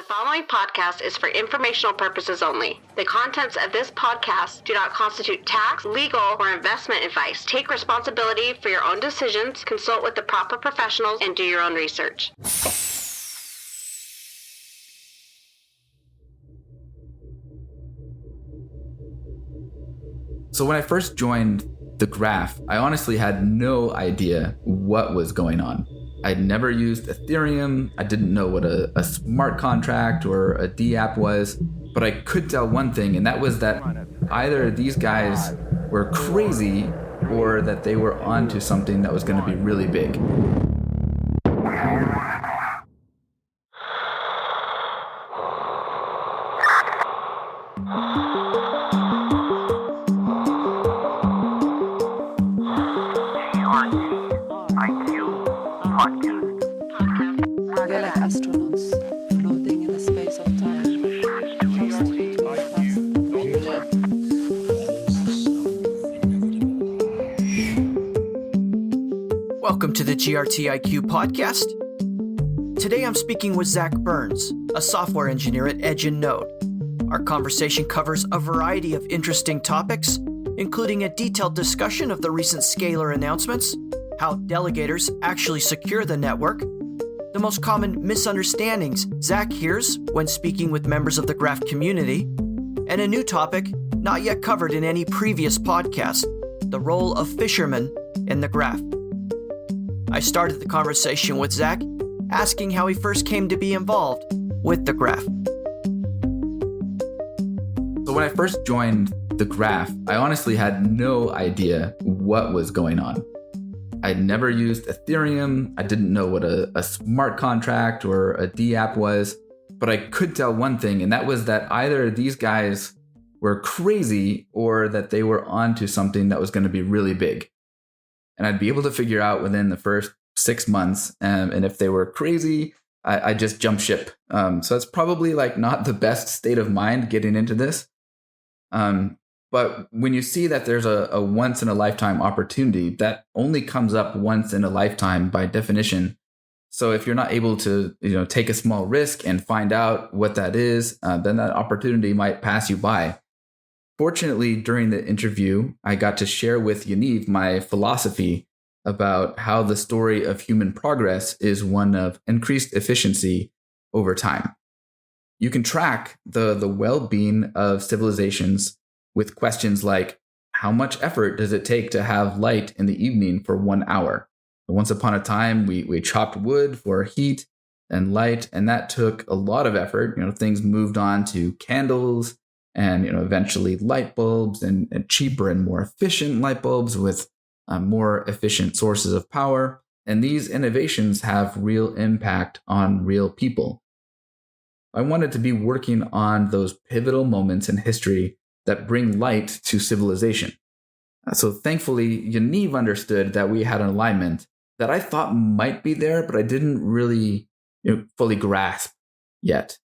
following podcast is for informational purposes only. The contents of this podcast do not constitute tax, legal, or investment advice. Take responsibility for your own decisions, consult with the proper professionals, and do your own research. So when I first joined the Graph, I honestly had no idea what was going on. I'd never used Ethereum. I didn't know what a smart contract or a DApp was, but I could tell one thing, and that was that either these guys were crazy or that they were onto something that was going to be really big. We're like astronauts floating in the space of time. Welcome to the GRTiQ podcast. Today I'm speaking with Zac Burns, a software engineer at Edge and Node. Our conversation covers a variety of interesting topics, including a detailed discussion of the recent Scalar announcements, how delegators actually secure the network, the most common misunderstandings Zac hears when speaking with members of the Graph community, and a new topic not yet covered in any previous podcast, the role of Fisherman in the Graph. I started the conversation with Zac asking how he first came to be involved with the Graph. So when I first joined the Graph, I honestly had no idea what was going on. I'd never used Ethereum. I didn't know what a smart contract or a DApp was, but I could tell one thing, and that was that either these guys were crazy or that they were onto something that was going to be really big. And I'd be able to figure out within the first 6 months. And if they were crazy, I just jumped ship. So it's probably like not the best state of mind getting into this. But when you see that there's a once in a lifetime opportunity, that only comes up once in a lifetime by definition. So if you're not able to, take a small risk and find out what that is, then that opportunity might pass you by. Fortunately, during the interview, I got to share with Yaniv my philosophy about how the story of human progress is one of increased efficiency over time. You can track the well-being of civilizations with questions like, how much effort does it take to have light in the evening for 1 hour? Once upon a time, we chopped wood for heat and light, and that took a lot of effort. Things moved on to candles and, eventually light bulbs and cheaper and more efficient light bulbs with more efficient sources of power. And these innovations have real impact on real people. I wanted to be working on those pivotal moments in history that bring light to civilization. So thankfully, Yaniv understood that we had an alignment that I thought might be there, but I didn't really fully grasp yet.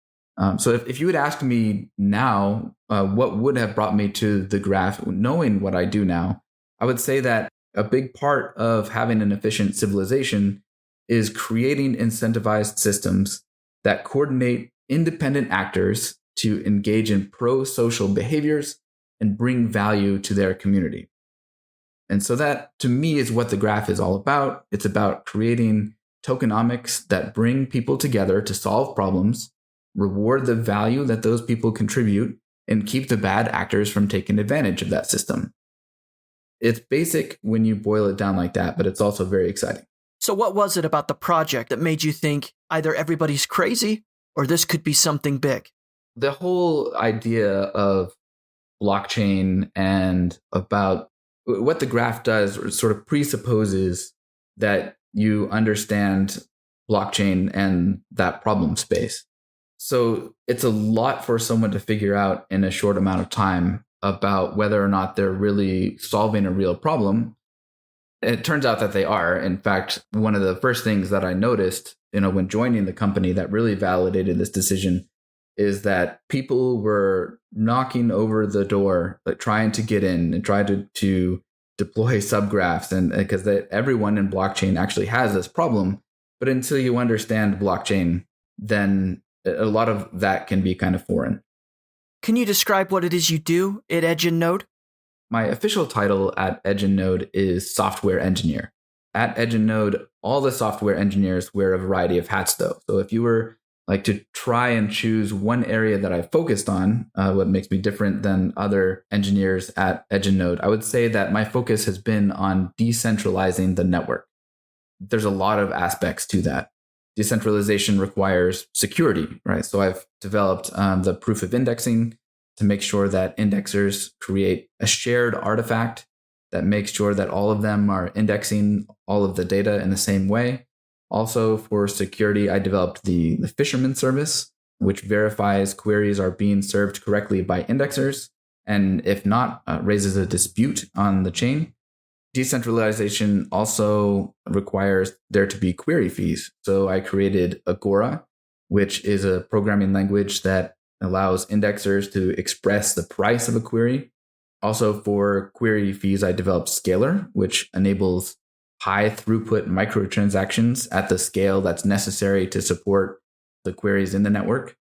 So if you had asked me now, what would have brought me to the Graph, knowing what I do now, I would say that a big part of having an efficient civilization is creating incentivized systems that coordinate independent actors to engage in pro-social behaviors and bring value to their community. And so that, to me, is what the Graph is all about. It's about creating tokenomics that bring people together to solve problems, reward the value that those people contribute, and keep the bad actors from taking advantage of that system. It's basic when you boil it down like that, but it's also very exciting. So what was it about the project that made you think either everybody's crazy or this could be something big? The whole idea of blockchain and about what the Graph does sort of presupposes that you understand blockchain and that problem space. So it's a lot for someone to figure out in a short amount of time about whether or not they're really solving a real problem. It turns out that they are. In fact, one of the first things that I noticed, when joining the company that really validated this decision is that people were knocking over the door, like trying to get in and try to deploy subgraphs, and because everyone in blockchain actually has this problem. But until you understand blockchain, then a lot of that can be kind of foreign. Can you describe what it is you do at Edge and Node? My official title at Edge and Node is software engineer. At Edge and Node, all the software engineers wear a variety of hats, though. So if you were like to try and choose one area that I focused on, what makes me different than other engineers at Edge and Node, I would say that my focus has been on decentralizing the network. There's a lot of aspects to that. Decentralization requires security, right? So I've developed the proof of indexing to make sure that indexers create a shared artifact that makes sure that all of them are indexing all of the data in the same way. Also, for security, I developed the Fisherman service, which verifies queries are being served correctly by indexers, and if not, raises a dispute on the chain. Decentralization also requires there to be query fees. So I created Agora, which is a programming language that allows indexers to express the price of a query. Also, for query fees, I developed Scalar, which enables high throughput microtransactions at the scale that's necessary to support the queries in the network.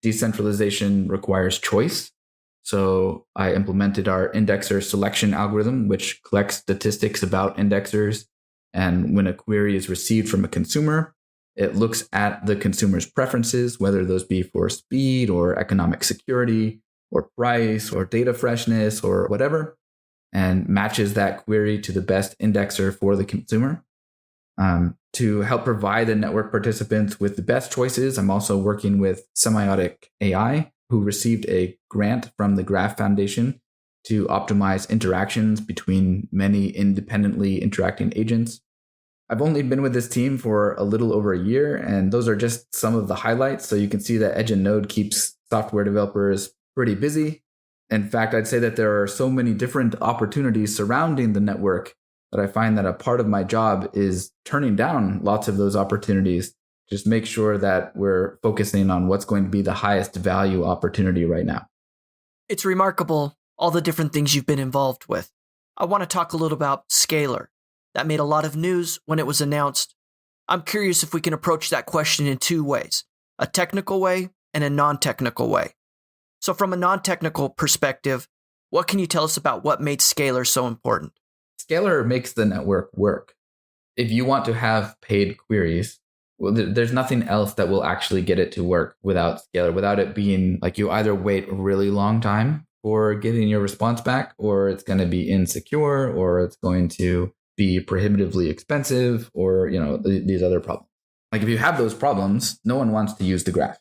Decentralization requires choice. So I implemented our indexer selection algorithm, which collects statistics about indexers. And when a query is received from a consumer, it looks at the consumer's preferences, whether those be for speed or economic security or price or data freshness or whatever, and matches that query to the best indexer for the consumer. To help provide the network participants with the best choices, I'm also working with Semiotic AI, who received a grant from the Graph Foundation to optimize interactions between many independently interacting agents. I've only been with this team for a little over a year, and those are just some of the highlights. So you can see that Edge and Node keeps software developers pretty busy. In fact, I'd say that there are so many different opportunities surrounding the network that I find that a part of my job is turning down lots of those opportunities. Just make sure that we're focusing on what's going to be the highest value opportunity right now. It's remarkable, all the different things you've been involved with. I want to talk a little about Scalar. That made a lot of news when it was announced. I'm curious if we can approach that question in two ways, a technical way and a non-technical way. So from a non-technical perspective, what can you tell us about what made Scalar so important? Scalar makes the network work. If you want to have paid queries, well, there's nothing else that will actually get it to work without Scalar, without it being like you either wait a really long time for getting your response back, or it's going to be insecure, or it's going to be prohibitively expensive, or these other problems. Like if you have those problems, no one wants to use the graph.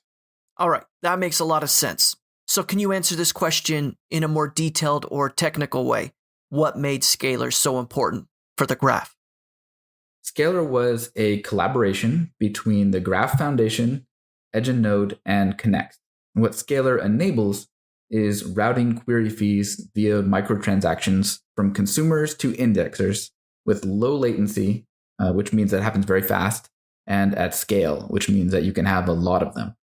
All right, that makes a lot of sense. So can you answer this question in a more detailed or technical way? What made Scalar so important for the graph? Scalar was a collaboration between the Graph Foundation, Edge and Node, and Connext. And what Scalar enables is routing query fees via microtransactions from consumers to indexers with low latency, which means that it happens very fast, and at scale, which means that you can have a lot of them.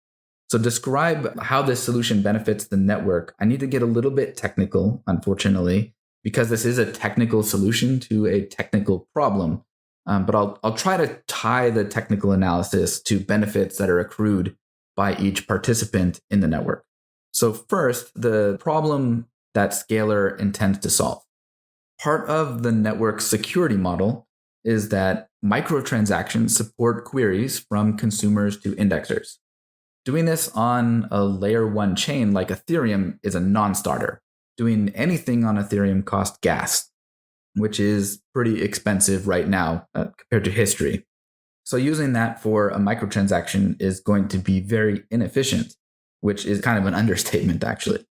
So describe how this solution benefits the network. I need to get a little bit technical, unfortunately, because this is a technical solution to a technical problem. But I'll try to tie the technical analysis to benefits that are accrued by each participant in the network. So first, the problem that Scalar intends to solve. Part of the network security model is that microtransactions support queries from consumers to indexers. Doing this on a layer 1 chain like Ethereum is a non-starter. Doing anything on Ethereum costs gas, which is pretty expensive right now compared to history. So using that for a microtransaction is going to be very inefficient, which is kind of an understatement, actually.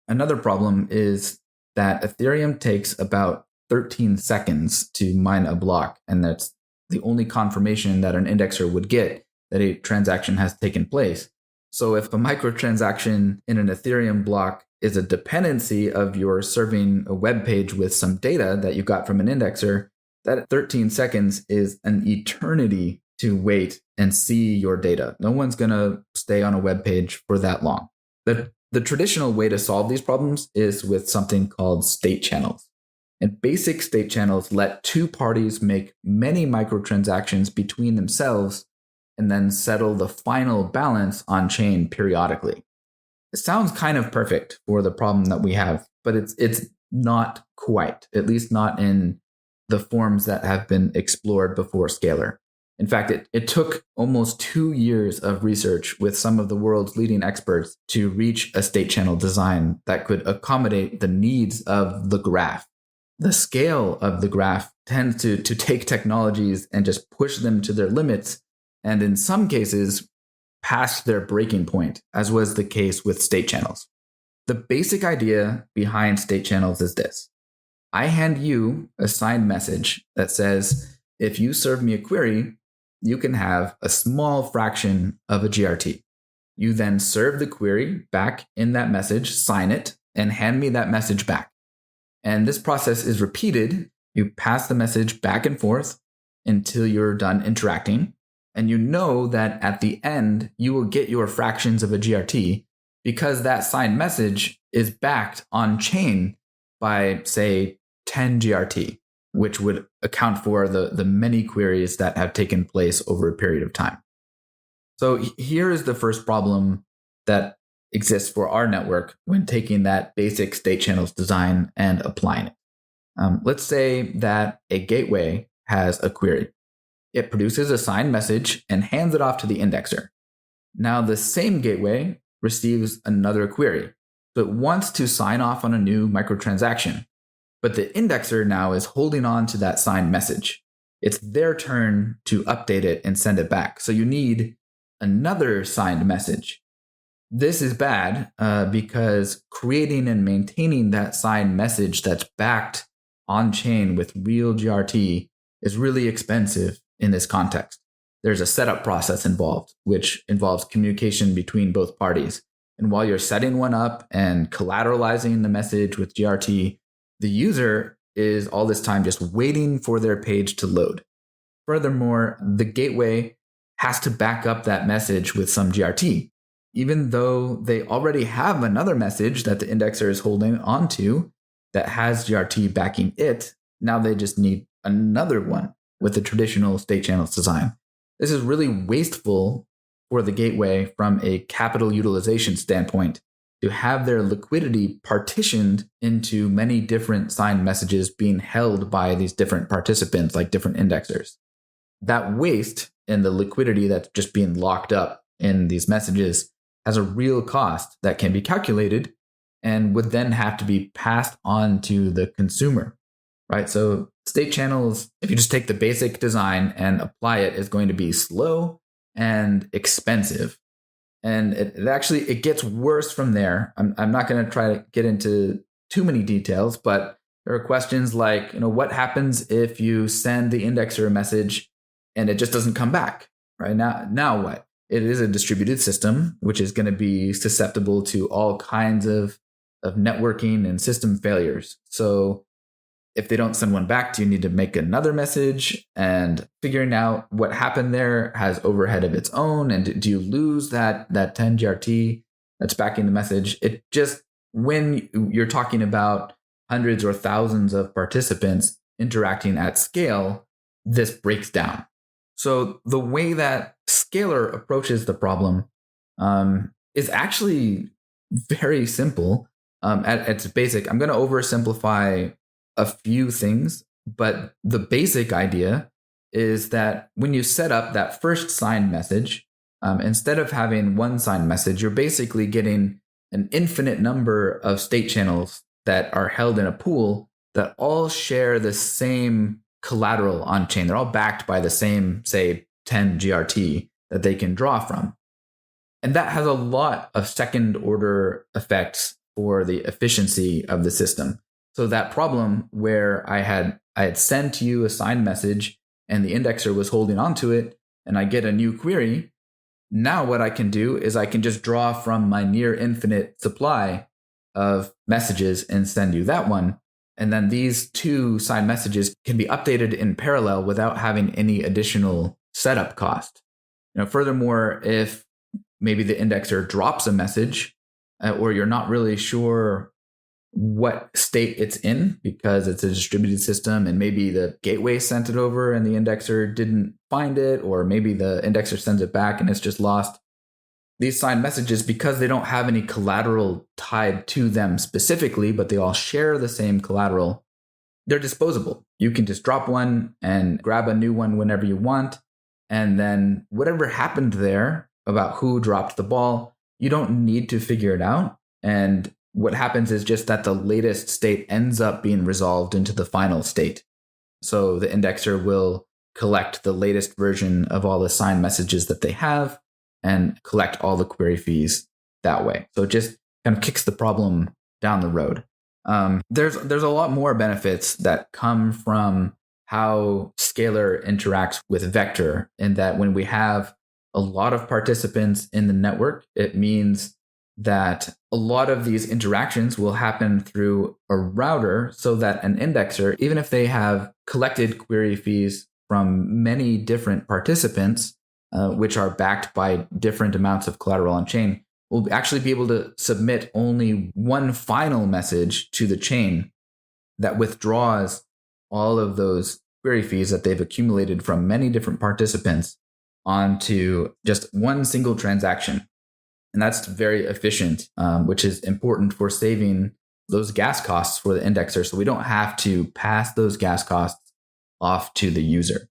Another problem is that Ethereum takes about 13 seconds to mine a block, and that's the only confirmation that an indexer would get that a transaction has taken place. So if a microtransaction in an Ethereum block is a dependency of your serving a web page with some data that you got from an indexer, that 13 seconds is an eternity to wait and see your data. No one's going to stay on a web page for that long. The traditional way to solve these problems is with something called state channels. And basic state channels let two parties make many microtransactions between themselves and then settle the final balance on chain periodically. It sounds kind of perfect for the problem that we have, but it's not quite, at least not in the forms that have been explored before Scalar. In fact, it took almost 2 years of research with some of the world's leading experts to reach a state channel design that could accommodate the needs of the graph. The scale of the graph tends to take technologies and just push them to their limits, and in some cases, past their breaking point, as was the case with state channels. The basic idea behind state channels is this. I hand you a signed message that says, if you serve me a query, you can have a small fraction of a GRT. You then serve the query back in that message, sign it, and hand me that message back. And this process is repeated. You pass the message back and forth until you're done interacting. And you know that at the end, you will get your fractions of a GRT because that signed message is backed on chain by, say, 10 GRT, which would account for the many queries that have taken place over a period of time. So here is the first problem that exists for our network when taking that basic state channels design and applying it. Let's say that a gateway has a query. It produces a signed message and hands it off to the indexer. Now the same gateway receives another query. So it wants to sign off on a new microtransaction. But the indexer now is holding on to that signed message. It's their turn to update it and send it back. So you need another signed message. This is bad because creating and maintaining that signed message that's backed on chain with real GRT is really expensive in this context. There's a setup process involved, which involves communication between both parties. And while you're setting one up and collateralizing the message with GRT, the user is all this time just waiting for their page to load. Furthermore, the gateway has to back up that message with some GRT. Even though they already have another message that the indexer is holding onto that has GRT backing it, now they just need another one with the traditional state channels design. This is really wasteful for the gateway from a capital utilization standpoint to have their liquidity partitioned into many different signed messages being held by these different participants, like different indexers. That waste in the liquidity that's just being locked up in these messages has a real cost that can be calculated and would then have to be passed on to the consumer, right? So state channels, if you just take the basic design and apply it, is going to be slow and expensive. And it gets worse from there. I'm not going to try to get into too many details, but there are questions like, what happens if you send the indexer a message and it just doesn't come back, right? Now what? It is a distributed system, which is going to be susceptible to all kinds of networking and system failures. So if they don't send one back to you, you need to make another message, and figuring out what happened there has overhead of its own. And do you lose that 10 GRT that's backing the message? It just, when you're talking about hundreds or thousands of participants interacting at scale, this breaks down. So the way that Scalar approaches the problem is actually very simple. At its basic, I'm going to oversimplify a few things, but the basic idea is that when you set up that first signed message, instead of having one signed message, you're basically getting an infinite number of state channels that are held in a pool that all share the same collateral on chain. They're all backed by the same, say, 10 GRT that they can draw from. And that has a lot of second order effects for the efficiency of the system. So that problem where I had sent you a signed message and the indexer was holding onto it, and I get a new query, now what I can do is I can just draw from my near infinite supply of messages and send you that one. And then these two signed messages can be updated in parallel without having any additional setup cost. Furthermore, if maybe the indexer drops a message or you're not really sure what state it's in because it's a distributed system and maybe the gateway sent it over and the indexer didn't find it, or maybe the indexer sends it back and it's just lost. These signed messages, because they don't have any collateral tied to them specifically, but they all share the same collateral, they're disposable. You can just drop one and grab a new one whenever you want. And then whatever happened there about who dropped the ball, you don't need to figure it out. And what happens is just that the latest state ends up being resolved into the final state. So the indexer will collect the latest version of all the signed messages that they have and collect all the query fees that way. So it just kind of kicks the problem down the road. There's a lot more benefits that come from how Scalar interacts with Vector, in that when we have a lot of participants in the network, it means that a lot of these interactions will happen through a router, so that an indexer, even if they have collected query fees from many different participants, which are backed by different amounts of collateral on chain, will actually be able to submit only one final message to the chain that withdraws all of those query fees that they've accumulated from many different participants onto just one single transaction. And that's very efficient, which is important for saving those gas costs for the indexer, so we don't have to pass those gas costs off to the user.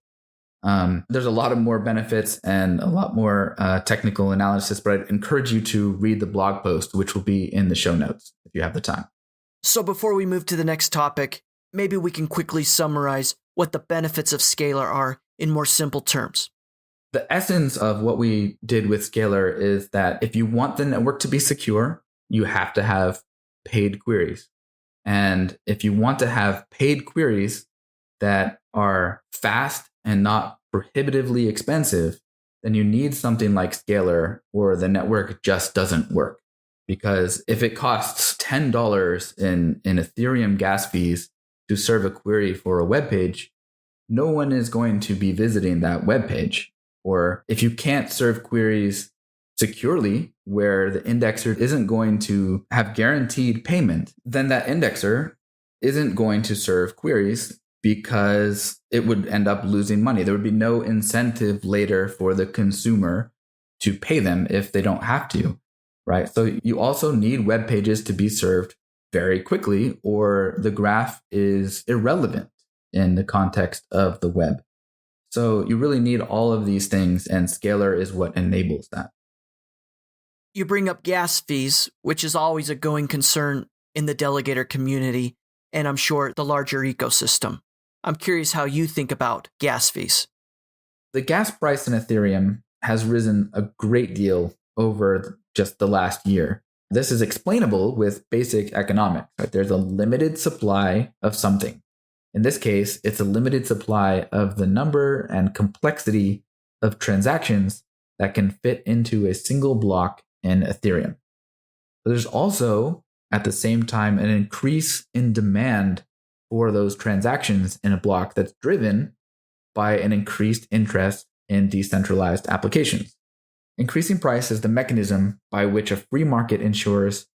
There's a lot of more benefits and a lot more technical analysis, but I'd encourage you to read the blog post, which will be in the show notes if you have the time. So before we move to the next topic, maybe we can quickly summarize what the benefits of Scalar are in more simple terms. The essence of what we did with Scalar is that if you want the network to be secure, you have to have paid queries. And if you want to have paid queries that are fast and not prohibitively expensive, then you need something like Scalar, or the network just doesn't work. Because if it costs $10 in Ethereum gas fees to serve a query for a web page, no one is going to be visiting that web page. Or if you can't serve queries securely, where the indexer isn't going to have guaranteed payment, then that indexer isn't going to serve queries, because it would end up losing money. There would be no incentive later for the consumer to pay them if they don't have to, right? So you also need web pages to be served very quickly, or the graph is irrelevant in the context of the web. So you really need all of these things, and Scalar is what enables that. You bring up gas fees, which is always a going concern in the Delegator community, and I'm sure the larger ecosystem. I'm curious how you think about gas fees. The gas price in Ethereum has risen a great deal over just the last year. This is explainable with basic economics, right? There's a limited supply of something. In this case, it's a limited supply of the number and complexity of transactions that can fit into a single block in Ethereum. But there's also, at the same time, an increase in demand for those transactions in a block that's driven by an increased interest in decentralized applications. Increasing price is the mechanism by which a free market ensures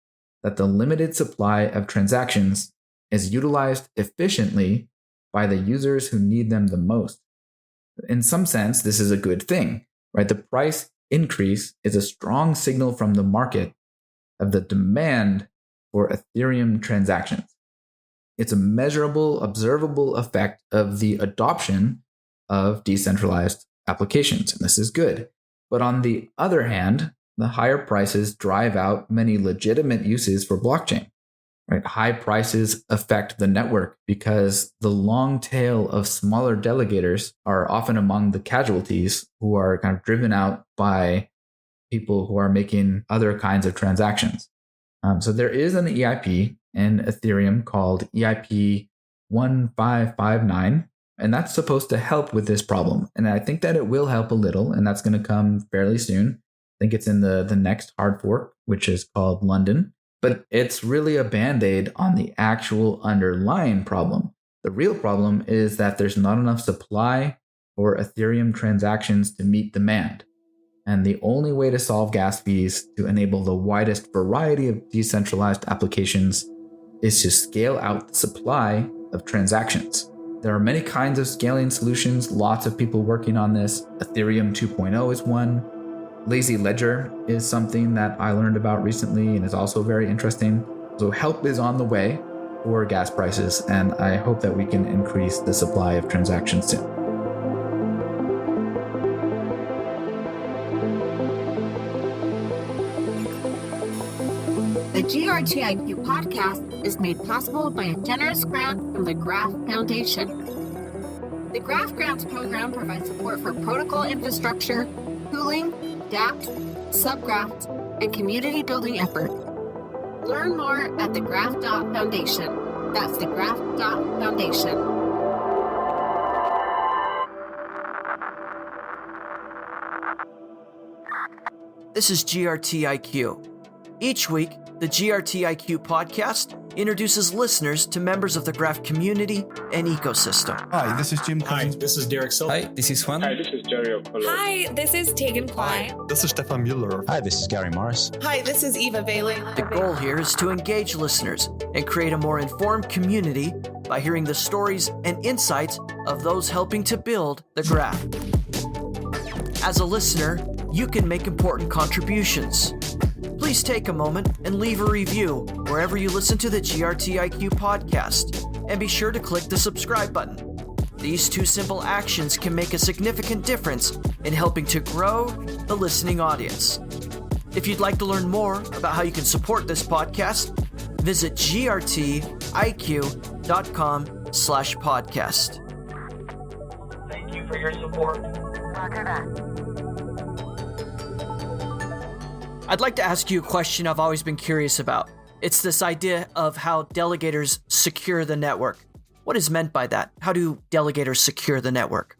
that the limited supply of transactions is utilized efficiently by the users who need them the most. In some sense, this is a good thing, right? The price increase is a strong signal from the market of the demand for Ethereum transactions. It's a measurable, observable effect of the adoption of decentralized applications, and this is good. But on the other hand, the higher prices drive out many legitimate uses for blockchain. Right? High prices affect the network because the long tail of smaller delegators are often among the casualties who are kind of driven out by people who are making other kinds of transactions. So there is an EIP in Ethereum called EIP 1559, and that's supposed to help with this problem. And I think that it will help a little, and that's going to come fairly soon. I think it's in the next hard fork, which is called London. But it's really a band-aid on the actual underlying problem. The real problem is that there's not enough supply for Ethereum transactions to meet demand. And the only way to solve gas fees to enable the widest variety of decentralized applications is to scale out the supply of transactions. There are many kinds of scaling solutions, lots of people working on this. Ethereum 2.0 is one. Lazy Ledger is something that I learned about recently and is also very interesting. So help is on the way for gas prices, and I hope that we can increase the supply of transactions soon. The GRTiQ podcast is made possible by a generous grant from the Graph Foundation. The Graph Grants program provides support for protocol infrastructure, pooling, dApps, subgraphs, and community building effort. Learn more at thegraph.foundation. That's thegraph.foundation. This is GRTiQ. Each week, the GRTiQ podcast introduces listeners to members of the Graph community and ecosystem. Hi, this is Jim Hi, Cousins. this is Derek Silva. Hi, this is Juan. Hi, this is Jerry O'Connor. Hi, this is Tegan Fly. This is Stefan Mueller. Hi, this is Gary Morris. Hi, this is Eva Bailey. The goal here is to engage listeners and create a more informed community by hearing the stories and insights of those helping to build the Graph. As a listener, you can make important contributions. Please take a moment and leave a review wherever you listen to the GRTiQ podcast, and be sure to click the subscribe button. These two simple actions can make a significant difference in helping to grow the listening audience. If you'd like to learn more about how you can support this podcast, visit grtiq.com/podcast. Thank you for your support. I'd like to ask you a question I've always been curious about. It's this idea of how delegators secure the network. What is meant by that? How do delegators secure the network?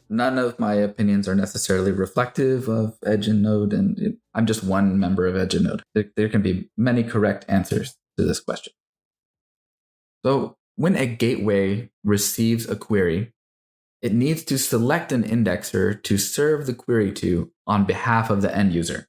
None of my opinions are necessarily reflective of Edge and Node, and I'm just one member of Edge and Node. There can be many correct answers to this question. So when a gateway receives a query, it needs to select an indexer to serve the query to on behalf of the end user.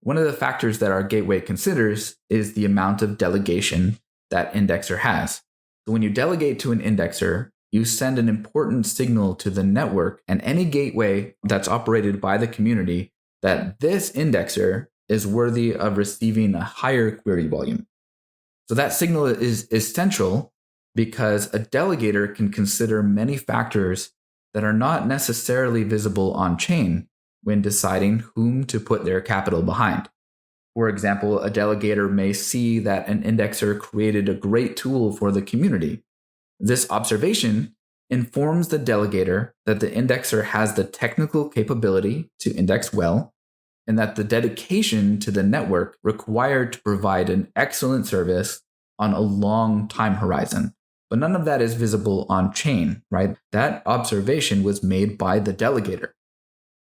One of the factors that our gateway considers is the amount of delegation that indexer has. So when you delegate to an indexer, you send an important signal to the network and any gateway that's operated by the community that this indexer is worthy of receiving a higher query volume. So that signal is essential because a delegator can consider many factors that are not necessarily visible on chain when deciding whom to put their capital behind. For example, a delegator may see that an indexer created a great tool for the community. This observation informs the delegator that the indexer has the technical capability to index well, and that the dedication to the network required to provide an excellent service on a long time horizon. But none of that is visible on chain, right? That observation was made by the delegator.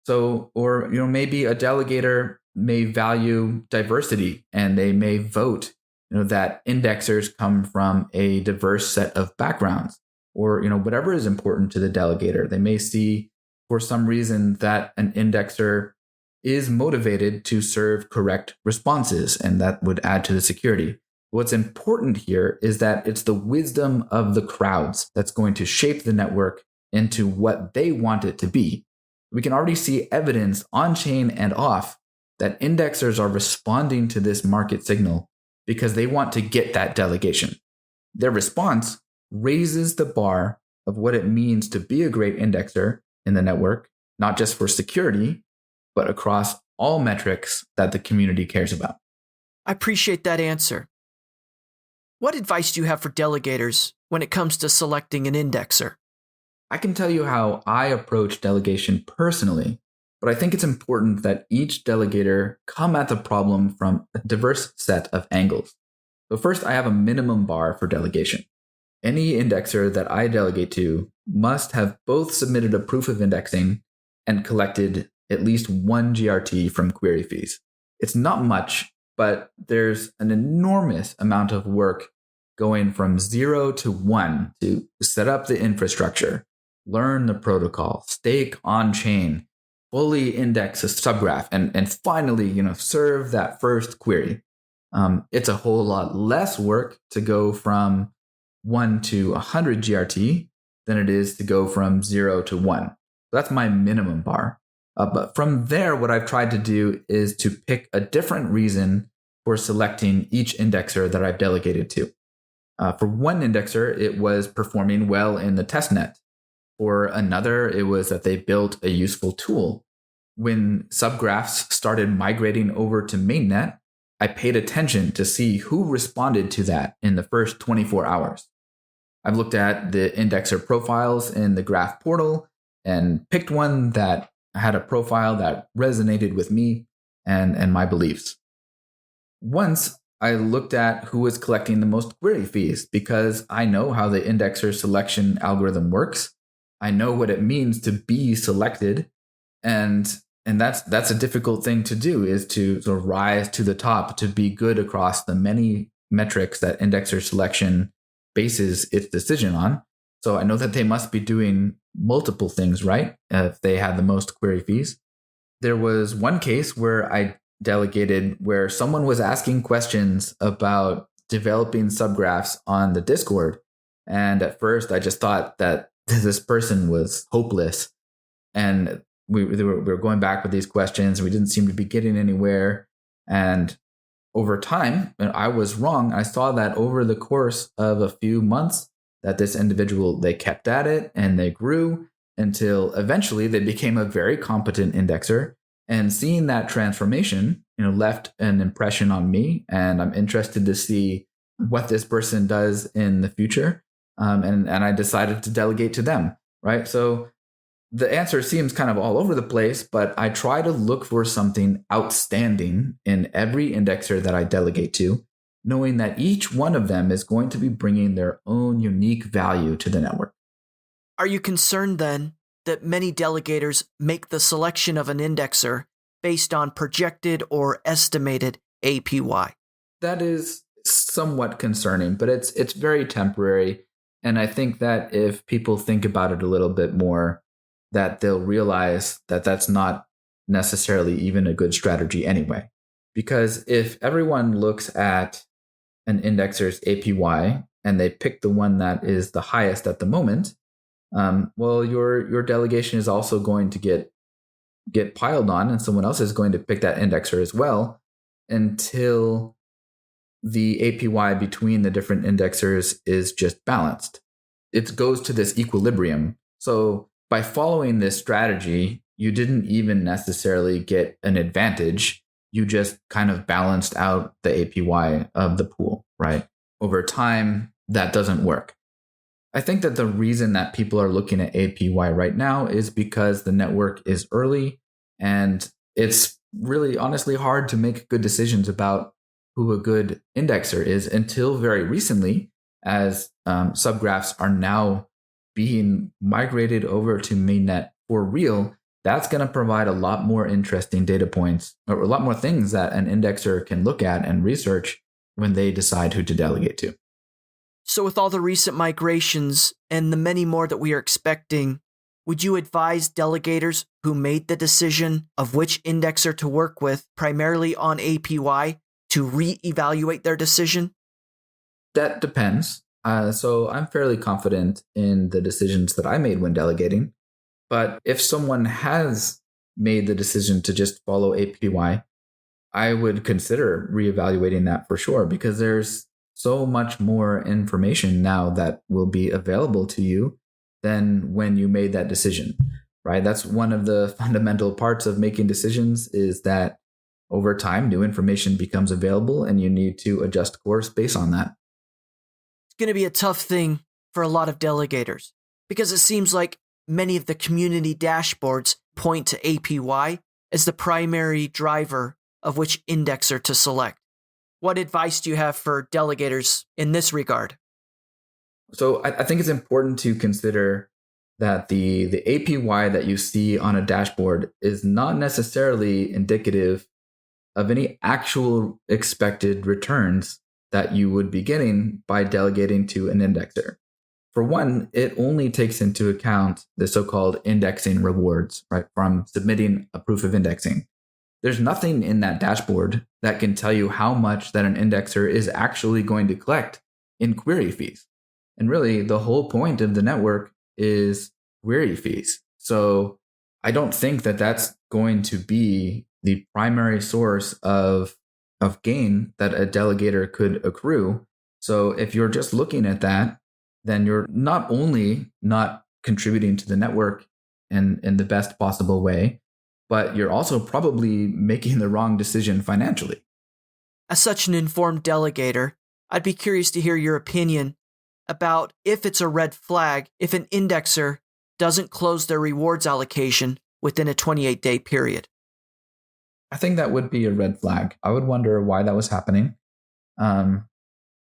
So, or maybe a delegator may value diversity and they may vote that indexers come from a diverse set of backgrounds, or whatever is important to the delegator. They may see for some reason that an indexer is motivated to serve correct responses, and that would add to the security. What's important here is that it's the wisdom of the crowds that's going to shape the network into what they want it to be. We can already see evidence on-chain and off that indexers are responding to this market signal because they want to get that delegation. Their response raises the bar of what it means to be a great indexer in the network, not just for security, but across all metrics that the community cares about. I appreciate that answer. What advice do you have for delegators when it comes to selecting an indexer? I can tell you how I approach delegation personally, but I think it's important that each delegator come at the problem from a diverse set of angles. So first, I have a minimum bar for delegation. Any indexer that I delegate to must have both submitted a proof of indexing and collected at least one GRT from query fees. It's not much, but there's an enormous amount of work going from 0 to 1 to set up the infrastructure, learn the protocol, stake on chain, fully index a subgraph, and finally, serve that first query. It's a whole lot less work to go from 1 to 100 GRT than it is to go from 0 to 1. That's my minimum bar. But from there, what I've tried to do is to pick a different reason for selecting each indexer that I've delegated to. For one indexer, it was performing well in the testnet. For another, it was that they built a useful tool. When subgraphs started migrating over to mainnet, I paid attention to see who responded to that in the first 24 hours. I've looked at the indexer profiles in the Graph portal and picked one that had a profile that resonated with me and my beliefs. Once I looked at who was collecting the most query fees because I know how the indexer selection algorithm works. I know what it means to be selected, and that's a difficult thing to do, is to sort of rise to the top, to be good across the many metrics that indexer selection bases its decision on. So I know that they must be doing multiple things right if they had the most query fees. There was one case where I delegated where someone was asking questions about developing subgraphs on the Discord. And at first I just thought that this person was hopeless. And we were going back with these questions. We didn't seem to be getting anywhere. And over time, and I was wrong, I saw that over the course of a few months that this individual, they kept at it and they grew until eventually they became a very competent indexer. And seeing that transformation, left an impression on me. And I'm interested to see what this person does in the future. And I decided to delegate to them, right? So the answer seems kind of all over the place, but I try to look for something outstanding in every indexer that I delegate to, knowing that each one of them is going to be bringing their own unique value to the network. Are you concerned then that many delegators make the selection of an indexer based on projected or estimated APY? That is somewhat concerning, but it's very temporary. And I think that if people think about it a little bit more, that they'll realize that that's not necessarily even a good strategy anyway. Because if everyone looks at an indexer's APY and they pick the one that is the highest at the moment, well, your delegation is also going to get piled on, and someone else is going to pick that indexer as well until the APY between the different indexers is just balanced. It goes to this equilibrium. So by following this strategy, you didn't even necessarily get an advantage. You just kind of balanced out the APY of the pool, right? Over time, that doesn't work. I think that the reason that people are looking at APY right now is because the network is early and it's really honestly hard to make good decisions about who a good indexer is until very recently, as subgraphs are now being migrated over to mainnet for real. That's going to provide a lot more interesting data points, or a lot more things that an indexer can look at and research when they decide who to delegate to. So with all the recent migrations and the many more that we are expecting, would you advise delegators who made the decision of which indexer to work with primarily on APY to reevaluate their decision? That depends. So I'm fairly confident in the decisions that I made when delegating. But if someone has made the decision to just follow APY, I would consider reevaluating that for sure, because there's so much more information now that will be available to you than when you made that decision, right? That's one of the fundamental parts of making decisions, is that over time, new information becomes available and you need to adjust course based on that. It's going to be a tough thing for a lot of delegators, because it seems like many of the community dashboards point to APY as the primary driver of which indexer to select. What advice do you have for delegators in this regard? So I think it's important to consider that the APY that you see on a dashboard is not necessarily indicative of any actual expected returns that you would be getting by delegating to an indexer. For one, it only takes into account the so-called indexing rewards, right, from submitting a proof of indexing. there's nothing in that dashboard that can tell you how much that an indexer is actually going to collect in query fees. And really, the whole point of the network is query fees. So I don't think that that's going to be the primary source of gain that a delegator could accrue. So if you're just looking at that, then you're not only not contributing to the network in the best possible way, but you're also probably making the wrong decision financially. As such an informed delegator, I'd be curious to hear your opinion about if it's a red flag if an indexer doesn't close their rewards allocation within a 28-day period. I think that would be a red flag. I would wonder why that was happening.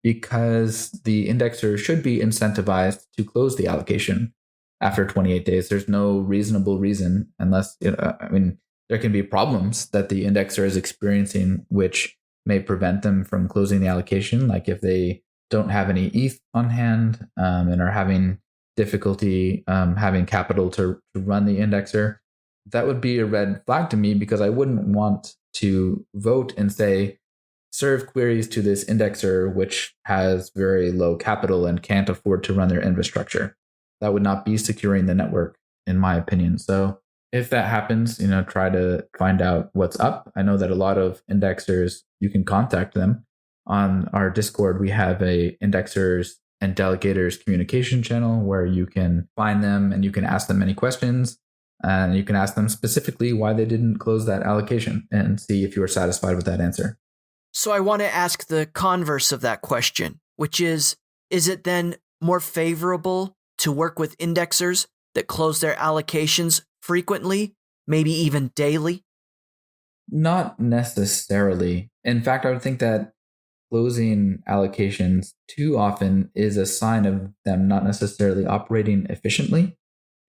Because the indexer should be incentivized to close the allocation after 28 days. There's no reasonable reason, unless, there can be problems that the indexer is experiencing which may prevent them from closing the allocation, like if they don't have any ETH on hand and are having difficulty having capital to run the indexer. That would be a red flag to me, because I wouldn't want to vote and say, serve queries to this indexer which has very low capital and can't afford to run their infrastructure. That would not be securing the network, in my opinion. So if that happens, try to find out what's up. I know that a lot of indexers, you can contact them. On our Discord, we have a indexers and delegators communication channel where you can find them and you can ask them any questions. And you can ask them specifically why they didn't close that allocation and see if you are satisfied with that answer. So I want to ask the converse of that question, which is it then more favorable to work with indexers that close their allocations frequently, maybe even daily? Not necessarily. In fact, I would think that closing allocations too often is a sign of them not necessarily operating efficiently,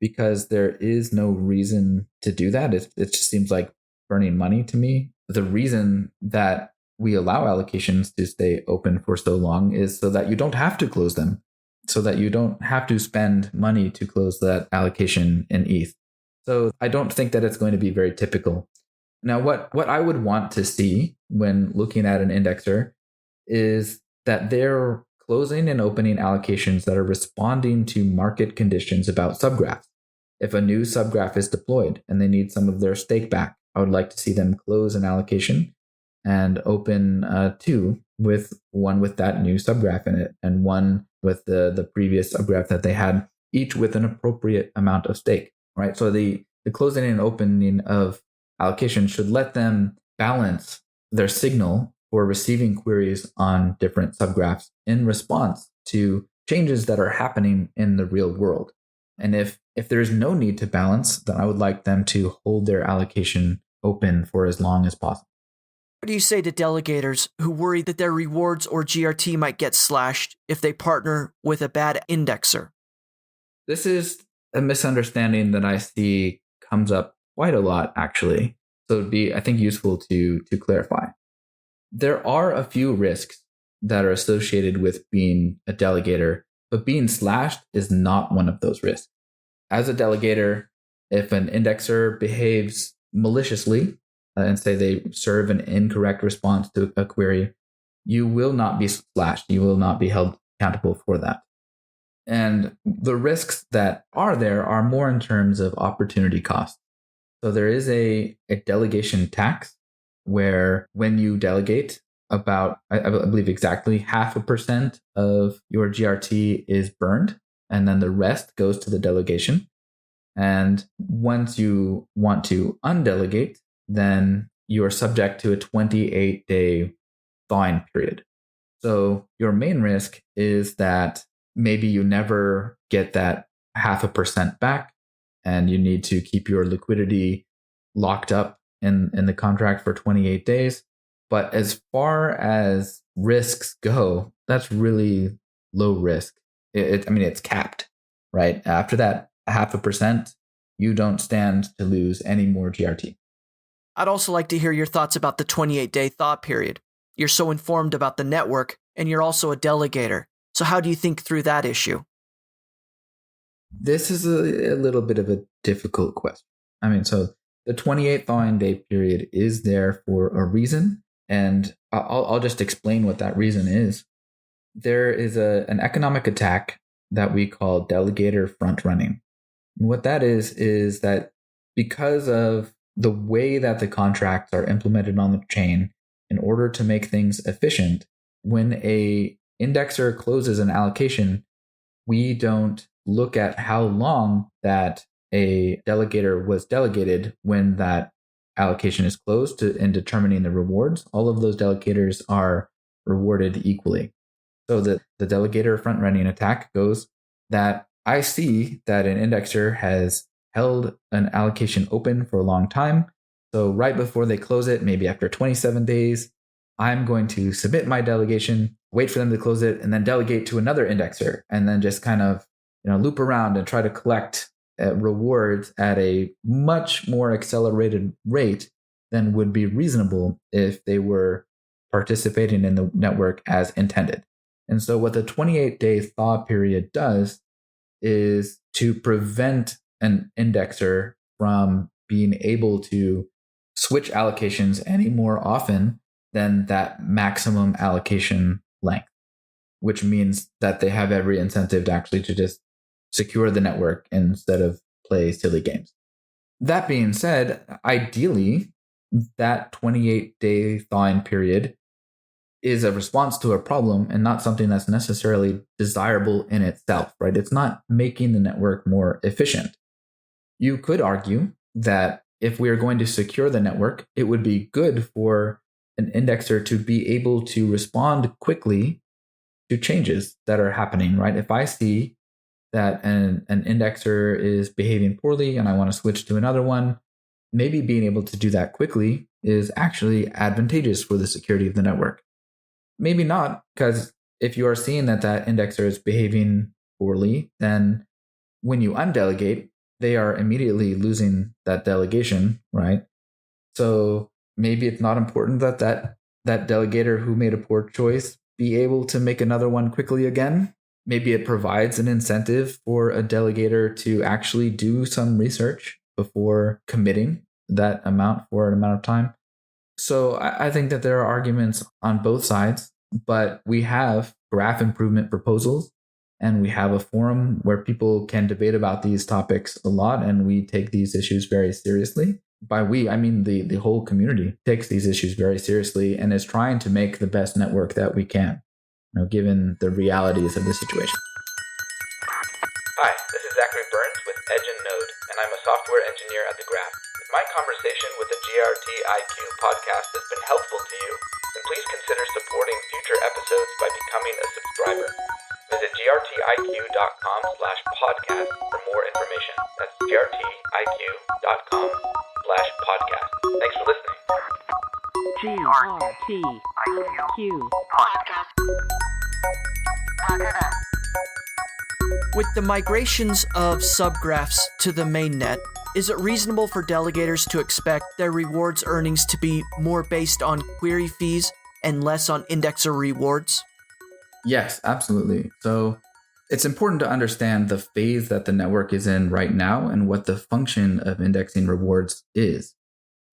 because there is no reason to do that. It just seems like burning money to me. The reason that we allow allocations to stay open for so long is so that you don't have to close them, so that you don't have to spend money to close that allocation in ETH. So I don't think that it's going to be very typical. Now, what I would want to see when looking at an indexer is that they're closing and opening allocations that are responding to market conditions about subgraphs. If a new subgraph is deployed and they need some of their stake back, I would like to see them close an allocation and open two, with one with that new subgraph in it and one with the previous subgraph that they had, each with an appropriate amount of stake, right? So the closing and opening of allocations should let them balance their signal for receiving queries on different subgraphs in response to changes that are happening in the real world. And if there's no need to balance, then I would like them to hold their allocation open for as long as possible. What do you say to delegators who worry that their rewards or GRT might get slashed if they partner with a bad indexer? This is a misunderstanding that I see comes up quite a lot, actually. So it'd be, I think, useful to clarify. There are a few risks that are associated with being a delegator, but being slashed is not one of those risks. As a delegator, if an indexer behaves maliciously and say they serve an incorrect response to a query, you will not be slashed. You will not be held accountable for that. And the risks that are there are more in terms of opportunity cost. So there is a delegation tax where when you delegate, about, I believe exactly 0.5% of your GRT is burned, and then the rest goes to the delegation. And once you want to undelegate, then you are subject to a 28-day thawing period. So your main risk is that maybe you never get that 0.5% back, and you need to keep your liquidity locked up in the contract for 28 days. But as far as risks go, that's really low risk. It's capped, right? After that 0.5%, you don't stand to lose any more GRT. I'd also like to hear your thoughts about the 28-day thaw period. You're so informed about the network, and you're also a delegator. So how do you think through that issue? This is a little bit of a difficult question. So The 28 thawing day period is there for a reason, and I'll just explain what that reason is. There is an economic attack that we call delegator front running. And what that is that because of the way that the contracts are implemented on the chain, in order to make things efficient, when a indexer closes an allocation, we don't look at how long that a delegator was delegated when that allocation is closed in determining the rewards. All of those delegators are rewarded equally. So the delegator front running attack goes that I see that an indexer has held an allocation open for a long time. So right before they close it, maybe after 27 days, I'm going to submit my delegation, wait for them to close it, and then delegate to another indexer, and then just kind of loop around and try to collect rewards at a much more accelerated rate than would be reasonable if they were participating in the network as intended. And so what the 28-day thaw period does is to prevent an indexer from being able to switch allocations any more often than that maximum allocation length, which means that they have every incentive to actually to just secure the network instead of play silly games. That being said, ideally, that 28-day thawing period is a response to a problem and not something that's necessarily desirable in itself, right? It's not making the network more efficient. You could argue that if we are going to secure the network, it would be good for an indexer to be able to respond quickly to changes that are happening, right? If I see that an indexer is behaving poorly and I want to switch to another one, maybe being able to do that quickly is actually advantageous for the security of the network. Maybe not, because if you are seeing that indexer is behaving poorly, then when you undelegate, they are immediately losing that delegation, right? So maybe it's not important that delegator who made a poor choice be able to make another one quickly again. Maybe it provides an incentive for a delegator to actually do some research before committing that amount for an amount of time. So I think that there are arguments on both sides, but we have graph improvement proposals and we have a forum where people can debate about these topics a lot, and we take these issues very seriously. By we, I mean the whole community takes these issues very seriously and is trying to make the best network that we can, given the realities of the situation. Hi, this is Zac Burns with Edge and Node, and I'm a software engineer at the Graph. If my conversation with the GRTiQ podcast has been helpful to you, then please consider supporting future episodes by becoming a subscriber. Visit grtiq.com/podcast for more information. That's grtiq.com/podcast. Thanks for listening. GRTiQ. With the migrations of subgraphs to the mainnet, is it reasonable for delegators to expect their rewards earnings to be more based on query fees and less on indexer rewards? Yes, absolutely. So it's important to understand the phase that the network is in right now and what the function of indexing rewards is.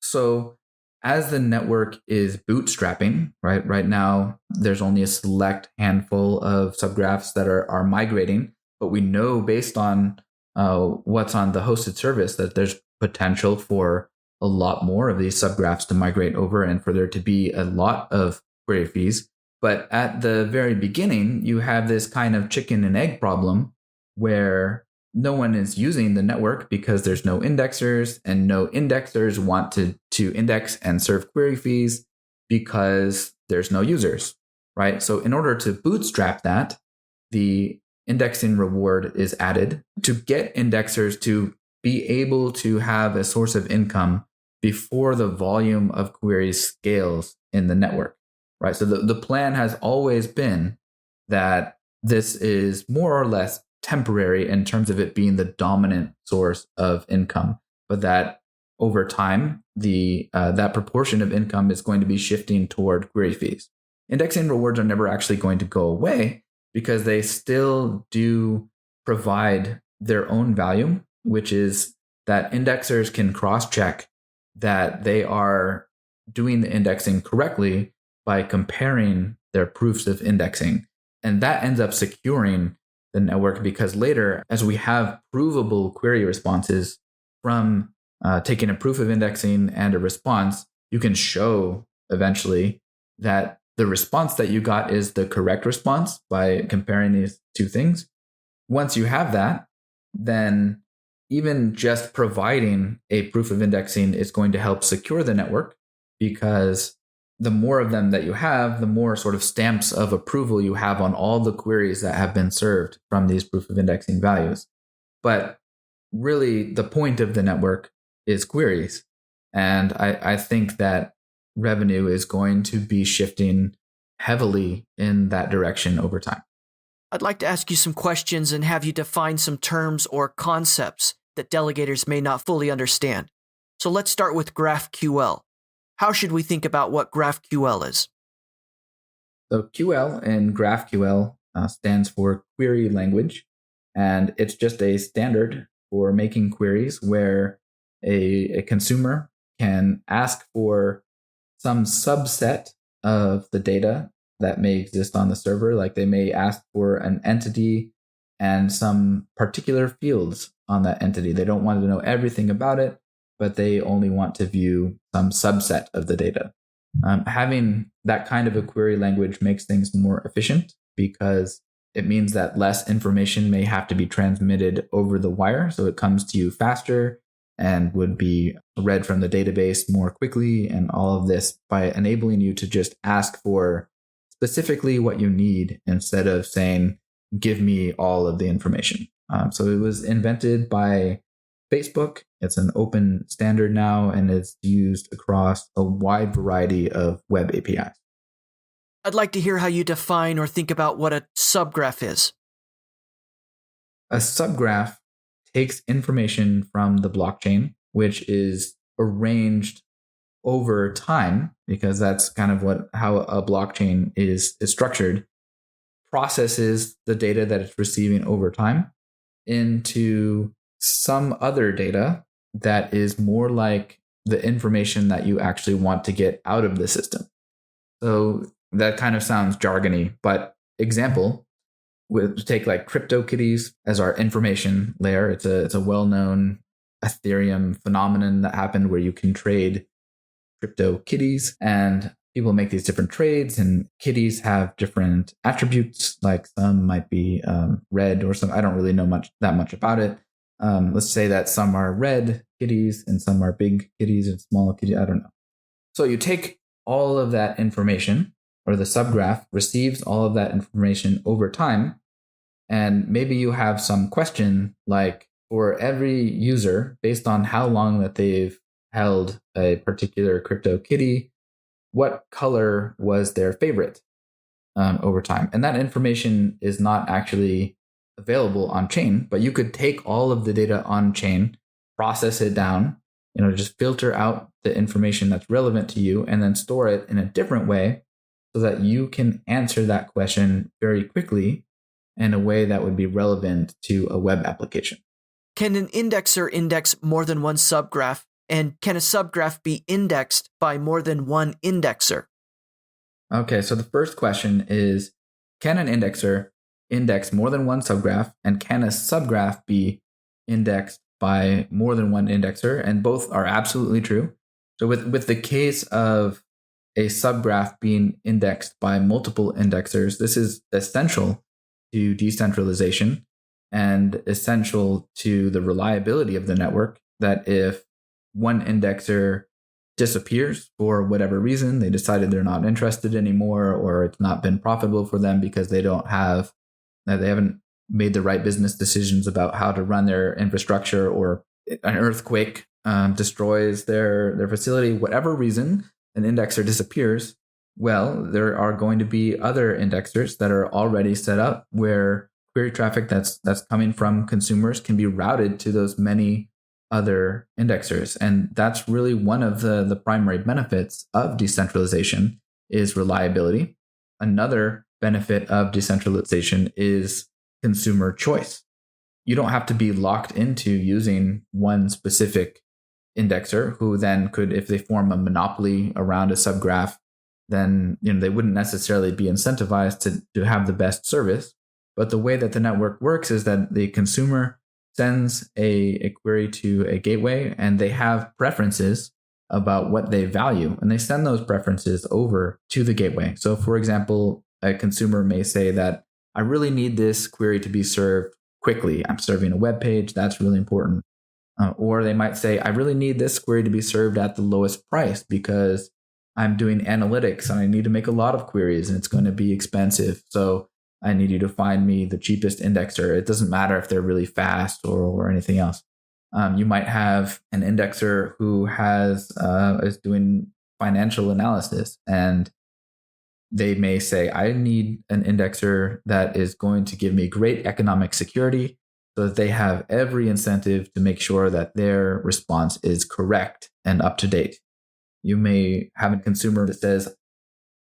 So as the network is bootstrapping, right now, there's only a select handful of subgraphs that are migrating, but we know based on what's on the hosted service that there's potential for a lot more of these subgraphs to migrate over and for there to be a lot of query fees. But at the very beginning, you have this kind of chicken and egg problem where no one is using the network because there's no indexers, and no indexers want to index and serve query fees because there's no users, right? So in order to bootstrap that, the indexing reward is added to get indexers to be able to have a source of income before the volume of queries scales in the network. Right. So the plan has always been that this is more or less temporary in terms of it being the dominant source of income, but that over time, that proportion of income is going to be shifting toward query fees. Indexing rewards are never actually going to go away because they still do provide their own value, which is that indexers can cross-check that they are doing the indexing correctly by comparing their proofs of indexing. And that ends up securing the network, because later, as we have provable query responses from taking a proof of indexing and a response, you can show eventually that the response that you got is the correct response by comparing these two things. Once you have that, then even just providing a proof of indexing is going to help secure the network, because the more of them that you have, the more sort of stamps of approval you have on all the queries that have been served from these proof of indexing values. But really, the point of the network is queries. And I think that revenue is going to be shifting heavily in that direction over time. I'd like to ask you some questions and have you define some terms or concepts that delegators may not fully understand. So let's start with GraphQL. How should we think about what GraphQL is? So QL in GraphQL stands for query language, and it's just a standard for making queries where a consumer can ask for some subset of the data that may exist on the server. Like they may ask for an entity and some particular fields on that entity. They don't want to know everything about it, but they only want to view some subset of the data. Having that kind of a query language makes things more efficient, because it means that less information may have to be transmitted over the wire. So it comes to you faster and would be read from the database more quickly, and all of this by enabling you to just ask for specifically what you need instead of saying, give me all of the information. So it was invented by Facebook. It's an open standard now, and it's used across a wide variety of web APIs. I'd like to hear how you define or think about what a subgraph is. A subgraph takes information from the blockchain, which is arranged over time, because that's kind of how a blockchain is structured, processes the data that it's receiving over time into some other data that is more like the information that you actually want to get out of the system. So that kind of sounds jargony, but example, we'll take like CryptoKitties as our information layer. It's a well-known Ethereum phenomenon that happened where you can trade CryptoKitties, and people make these different trades, and kitties have different attributes. Like some might be red or some. I don't really know that much about it. Let's say that some are red kitties and some are big kitties and small kitties. I don't know. So you take all of that information, or the subgraph receives all of that information over time. And maybe you have some question like, for every user, based on how long that they've held a particular CryptoKitty, what color was their favorite over time? And that information is not actually available on chain, but you could take all of the data on chain, process it down, just filter out the information that's relevant to you, and then store it in a different way so that you can answer that question very quickly in a way that would be relevant to a web application. Can an indexer index more than one subgraph? And can a subgraph be indexed by more than one indexer? Okay, so the first question is, can an indexer index more than one subgraph? And can a subgraph be indexed by more than one indexer? And both are absolutely true. So with the case of a subgraph being indexed by multiple indexers, this is essential to decentralization and essential to the reliability of the network, that if one indexer disappears for whatever reason, they decided they're not interested anymore, or it's not been profitable for them because they haven't made the right business decisions about how to run their infrastructure, or an earthquake destroys their facility, whatever reason an indexer disappears, well, there are going to be other indexers that are already set up where query traffic that's coming from consumers can be routed to those many other indexers. And that's really one of the primary benefits of decentralization is reliability. Another benefit of decentralization is consumer choice. You don't have to be locked into using one specific indexer who then could, if they form a monopoly around a subgraph, then they wouldn't necessarily be incentivized to have the best service. But the way that the network works is that the consumer sends a query to a gateway, and they have preferences about what they value, and they send those preferences over to the gateway. So for example, a consumer may say that I really need this query to be served quickly. I'm serving a web page. That's really important. Or they might say, I really need this query to be served at the lowest price because I'm doing analytics and I need to make a lot of queries and it's going to be expensive. So I need you to find me the cheapest indexer. It doesn't matter if they're really fast or anything else. You might have an indexer who is doing financial analysis, and they may say, I need an indexer that is going to give me great economic security so that they have every incentive to make sure that their response is correct and up to date. You may have a consumer that says,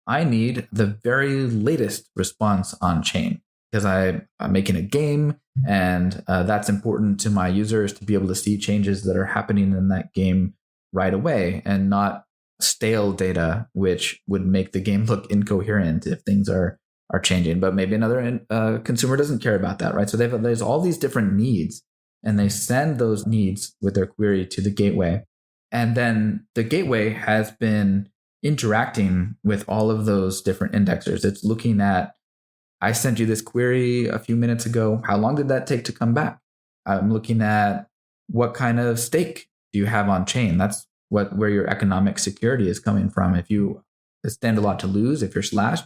I need the very latest response on chain because I'm making a game, and that's important to my users to be able to see changes that are happening in that game right away, and not stale data, which would make the game look incoherent if things are changing. But maybe another consumer doesn't care about that, right? So there's all these different needs, and they send those needs with their query to the gateway. And then the gateway has been interacting with all of those different indexers. It's looking at, I sent you this query a few minutes ago. How long did that take to come back? I'm looking at what kind of stake do you have on chain? That's where your economic security is coming from. If you stand a lot to lose, if you're slashed,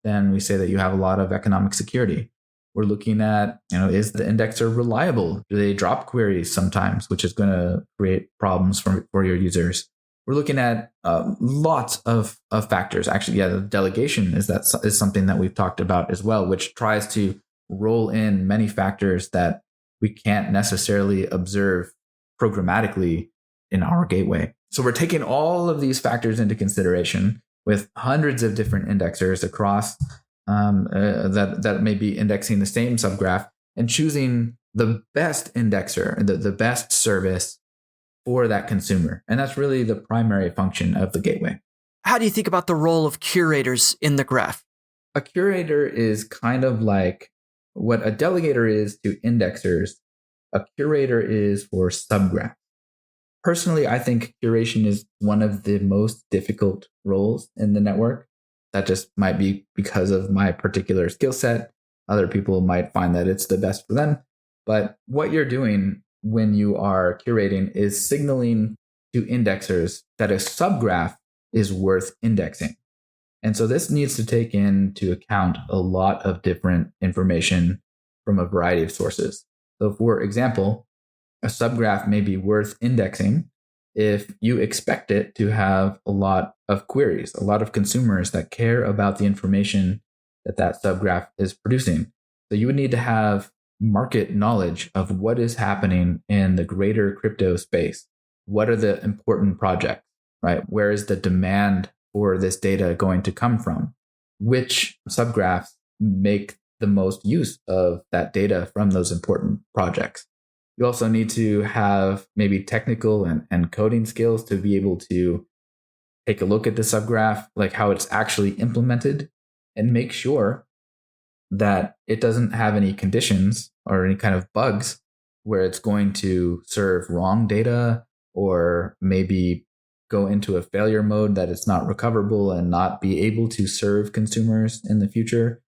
then we say that you have a lot of economic security. We're looking at, is the indexer reliable? Do they drop queries sometimes, which is going to create problems for your users? We're looking at lots of factors. Actually, the delegation is something that we've talked about as well, which tries to roll in many factors that we can't necessarily observe programmatically in our gateway. So we're taking all of these factors into consideration with hundreds of different indexers across that may be indexing the same subgraph, and choosing the best indexer, the best service for that consumer. And that's really the primary function of the gateway. How do you think about the role of curators in the graph? A curator is kind of like what a delegator is to indexers. A curator is for subgraphs. Personally, I think curation is one of the most difficult roles in the network. That just might be because of my particular skill set. Other people might find that it's the best for them. But what you're doing when you are curating is signaling to indexers that a subgraph is worth indexing. And so this needs to take into account a lot of different information from a variety of sources. So for example, a subgraph may be worth indexing if you expect it to have a lot of queries, a lot of consumers that care about the information that subgraph is producing. So you would need to have market knowledge of what is happening in the greater crypto space. What are the important projects, right? Where is the demand for this data going to come from? Which subgraphs make the most use of that data from those important projects? You also need to have maybe technical and coding skills to be able to take a look at the subgraph, like how it's actually implemented, and make sure that it doesn't have any conditions or any kind of bugs where it's going to serve wrong data, or maybe go into a failure mode that it's not recoverable and not be able to serve consumers in the future.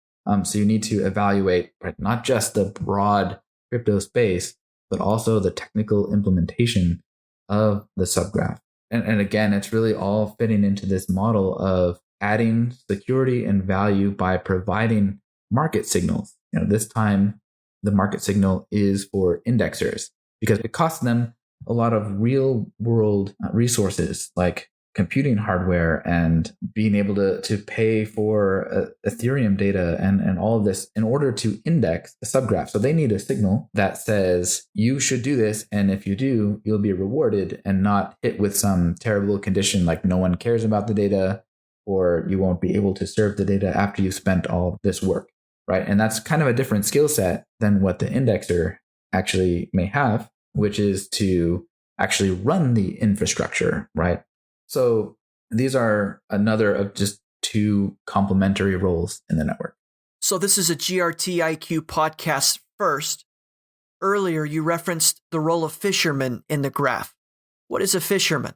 So you need to evaluate not just the broad crypto space, but also the technical implementation of the subgraph. And again, it's really all fitting into this model of adding security and value by providing market signals. This time the market signal is for indexers because it costs them a lot of real world resources like computing hardware and being able to pay for Ethereum data and all of this in order to index a subgraph. So they need a signal that says you should do this, and if you do, you'll be rewarded, and not hit with some terrible condition like no one cares about the data, or you won't be able to serve the data after you've spent all this work, right? And that's kind of a different skill set than what the indexer actually may have, which is to actually run the infrastructure, right? So these are another of just two complementary roles in the network. So this is a GRTiQ podcast first. Earlier, you referenced the role of fisherman in the graph. What is a fisherman?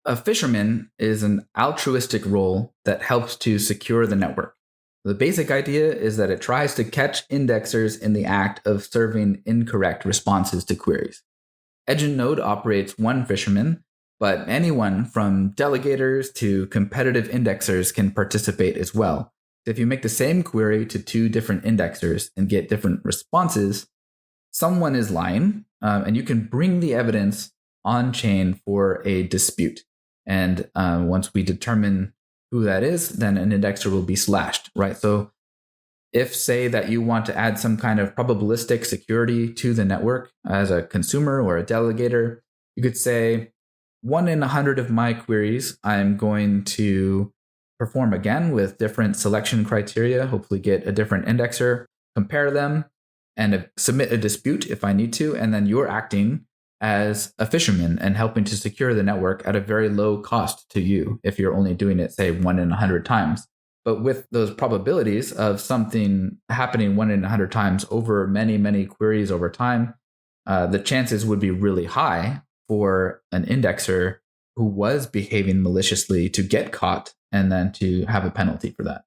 A fisherman is an altruistic role that helps to secure the network. The basic idea is that it tries to catch indexers in the act of serving incorrect responses to queries. EdgeNode operates one fisherman, but anyone from delegators to competitive indexers can participate as well. If you make the same query to two different indexers and get different responses, someone is lying, and you can bring the evidence on chain for a dispute. And once we determine who that is, then an indexer will be slashed, right? So if, say, that you want to add some kind of probabilistic security to the network as a consumer or a delegator, you could say, 1 in 100 of my queries, I'm going to perform again with different selection criteria, hopefully get a different indexer, compare them, and submit a dispute if I need to. And then you're acting as a fisherman and helping to secure the network at a very low cost to you if you're only doing it, say, 1 in 100 times. But with those probabilities of something happening 1 in 100 times over many, many queries over time, the chances would be really high for an indexer who was behaving maliciously to get caught and then to have a penalty for that.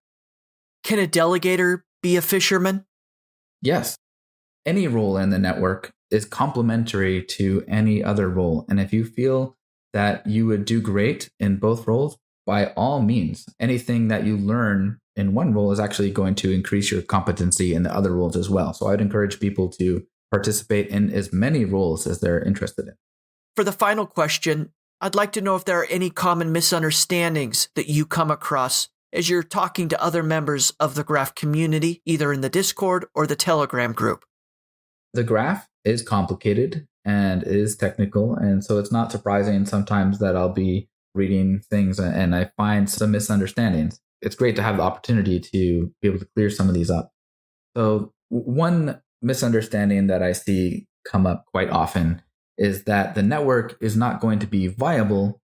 Can a delegator be a fisherman? Yes. Any role in the network is complementary to any other role. And if you feel that you would do great in both roles, by all means, anything that you learn in one role is actually going to increase your competency in the other roles as well. So I'd encourage people to participate in as many roles as they're interested in. For the final question, I'd like to know if there are any common misunderstandings that you come across as you're talking to other members of the Graph community, either in the Discord or the Telegram group. The Graph is complicated and is technical, and so it's not surprising sometimes that I'll be reading things and I find some misunderstandings. It's great to have the opportunity to be able to clear some of these up. So one misunderstanding that I see come up quite often is that the network is not going to be viable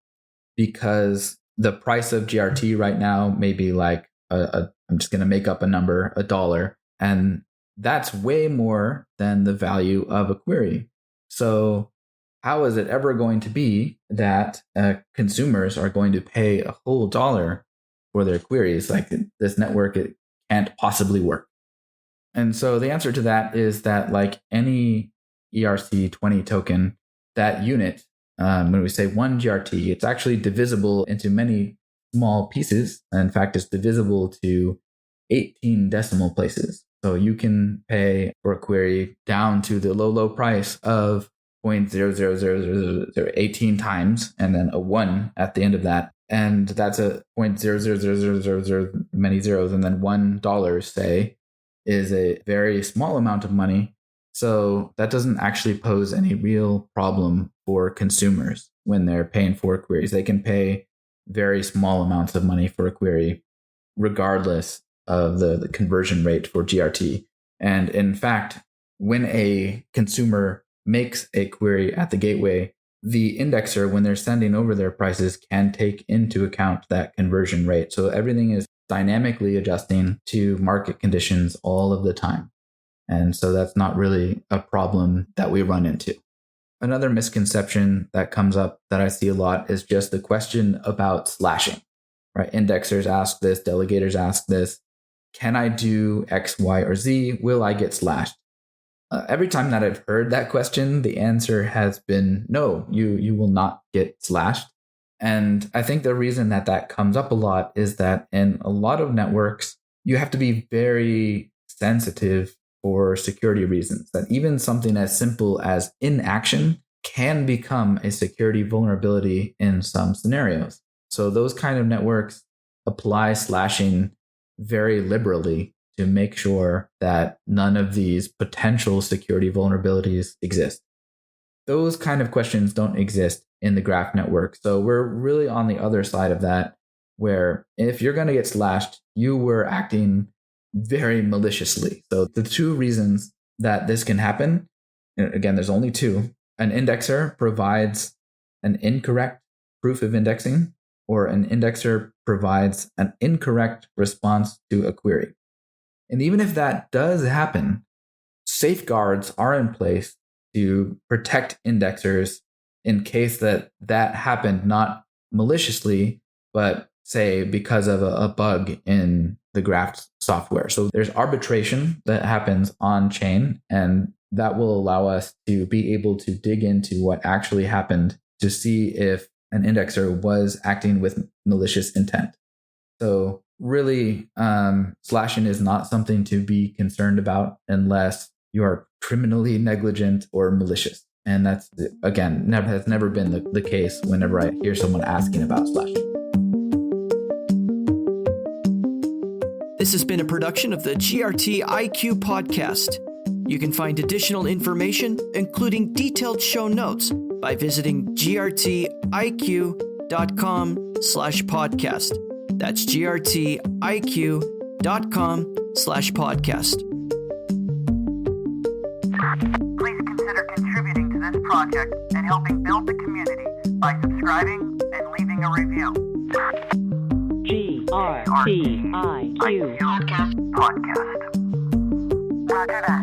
because the price of GRT right now may be like, I'm just going to make up a number, $1, and that's way more than the value of a query. So how is it ever going to be that consumers are going to pay a whole dollar for their queries? Like, this network, it can't possibly work. And so the answer to that is that, like any ERC20 token, that unit, when we say 1 GRT, it's actually divisible into many small pieces. In fact, it's divisible to 18 decimal places. So you can pay for a query down to the low price of 0.0000018 times, and then a 1 at the end of that. And that's a 0.0000000 many zeros, and then $1, say, is a very small amount of money. So that doesn't actually pose any real problem for consumers when they're paying for queries. They can pay very small amounts of money for a query, regardless of the conversion rate for GRT. And in fact, when a consumer makes a query at the gateway, the indexer, when they're sending over their prices, can take into account that conversion rate. So everything is dynamically adjusting to market conditions all of the time. And so that's not really a problem that we run into. Another misconception that comes up that I see a lot is just the question about slashing, right? Indexers ask this, delegators ask this. Can I do X, Y, or Z? Will I get slashed? Every time that I've heard that question, the answer has been no, you will not get slashed. And I think the reason that comes up a lot is that in a lot of networks, you have to be very sensitive for security reasons, that even something as simple as inaction can become a security vulnerability in some scenarios. So those kind of networks apply slashing very liberally to make sure that none of these potential security vulnerabilities exist. Those kind of questions don't exist in the Graph network. So we're really on the other side of that, where if you're going to get slashed, you were acting very maliciously. So the two reasons that this can happen, again, there's only two. an indexer provides an incorrect proof of indexing, or an indexer provides an incorrect response to a query. And even if that does happen, safeguards are in place to protect indexers in case that happened not maliciously, but say because of a bug in the graph software. So there's arbitration that happens on chain, and that will allow us to be able to dig into what actually happened to see if an indexer was acting with malicious intent. So really, slashing is not something to be concerned about unless you are criminally negligent or malicious. And that's, again, has never been the case whenever I hear someone asking about slashing. This has been a production of the GRTiQ podcast. You can find additional information, including detailed show notes, by visiting grtiq.com/podcast. That's grtiq.com/podcast. Please consider contributing to this project and helping build the community by subscribing and leaving a review. GRTiQ Podcast. Roger that.